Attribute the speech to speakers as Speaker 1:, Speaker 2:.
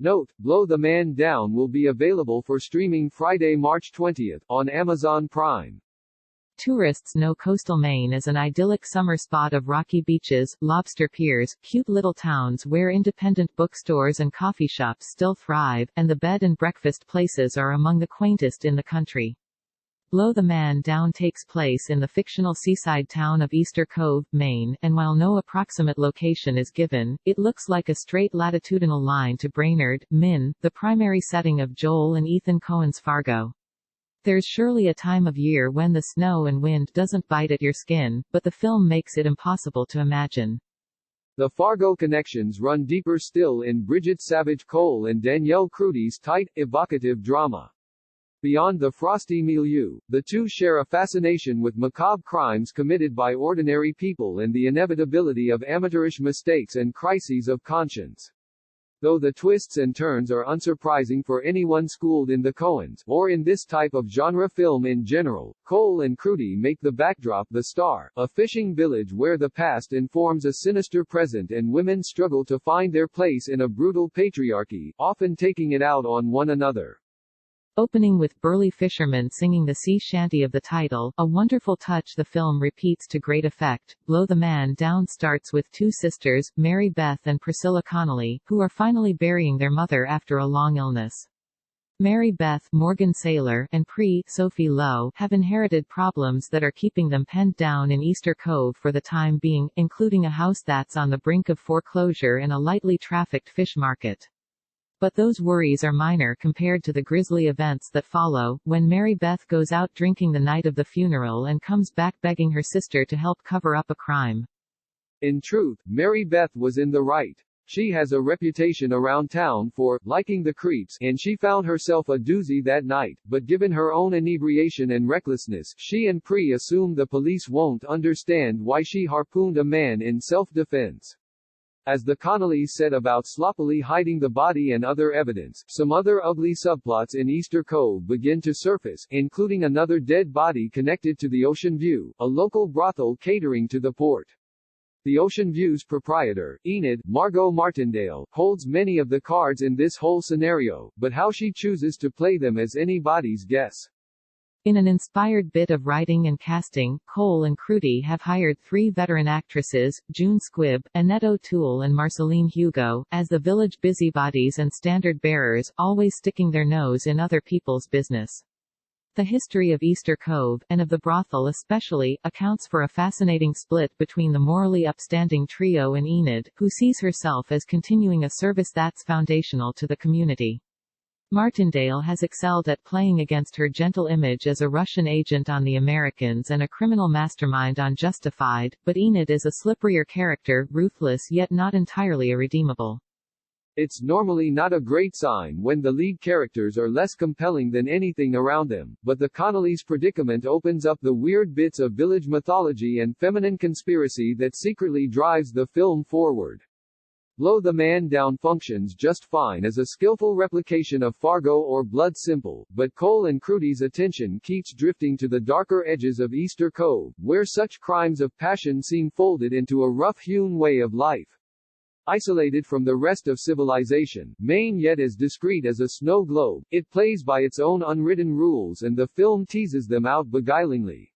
Speaker 1: Note: Blow the Man Down will be available for streaming Friday, March 20th, on Amazon Prime.
Speaker 2: Tourists know coastal Maine as an idyllic summer spot of rocky beaches, lobster piers, cute little towns where independent bookstores and coffee shops still thrive, and the bed and breakfast places are among the quaintest in the country. Blow the Man Down takes place in the fictional seaside town of Easter Cove, Maine, and while no approximate location is given, it looks like a straight latitudinal line to Brainerd, Maine, the primary setting of Joel and Ethan Coen's Fargo. There's surely a time of year when the snow and wind doesn't bite at your skin, but the film makes it impossible to imagine.
Speaker 1: The Fargo connections run deeper still in Bridget Savage Cole and Danielle Crudy's tight, evocative drama. Beyond the frosty milieu, the two share a fascination with macabre crimes committed by ordinary people and the inevitability of amateurish mistakes and crises of conscience. Though the twists and turns are unsurprising for anyone schooled in the Coens, or in this type of genre film in general, Cole and Crudy make the backdrop the star, a fishing village where the past informs a sinister present and women struggle to find their place in a brutal patriarchy, often taking it out on one another.
Speaker 2: Opening with burly fishermen singing the sea shanty of the title, a wonderful touch the film repeats to great effect. Blow the Man Down starts with two sisters, Mary Beth and Priscilla Connolly, who are finally burying their mother after a long illness. Mary Beth, Morgan Saylor, and Sophie Lowe, have inherited problems that are keeping them penned down in Easter Cove for the time being, including a house that's on the brink of foreclosure and a lightly trafficked fish market. But those worries are minor compared to the grisly events that follow, when Mary Beth goes out drinking the night of the funeral and comes back begging her sister to help cover up a crime.
Speaker 1: In truth, Mary Beth was in the right. She has a reputation around town for liking the creeps, and she found herself a doozy that night, but given her own inebriation and recklessness, she and assume the police won't understand why she harpooned a man in self-defense. As the Connollys said about sloppily hiding the body and other evidence, some other ugly subplots in Easter Cove begin to surface, including another dead body connected to the Ocean View, a local brothel catering to the port. The Ocean View's proprietor, Enid, Margot Martindale, holds many of the cards in this whole scenario, but how she chooses to play them is anybody's guess.
Speaker 2: In an inspired bit of writing and casting, Cole and Crudy have hired three veteran actresses, June Squibb, Annette O'Toole and Marceline Hugo, as the village busybodies and standard-bearers, always sticking their nose in other people's business. The history of Easter Cove, and of the brothel especially, accounts for a fascinating split between the morally upstanding trio and Enid, who sees herself as continuing a service that's foundational to the community. Martindale has excelled at playing against her gentle image as a Russian agent on The Americans and a criminal mastermind on Justified, but Enid is a slipperier character, ruthless yet not entirely irredeemable. It's
Speaker 1: normally not a great sign when the lead characters are less compelling than anything around them, but the Connollys' predicament opens up the weird bits of village mythology and feminine conspiracy that secretly drives the film forward. Blow the Man Down functions just fine as a skillful replication of Fargo or Blood Simple, but Cole and Crudy's attention keeps drifting to the darker edges of Easter Cove, where such crimes of passion seem folded into a rough-hewn way of life. Isolated from the rest of civilization, Maine yet as discreet as a snow globe, it plays by its own unwritten rules and the film teases them out beguilingly.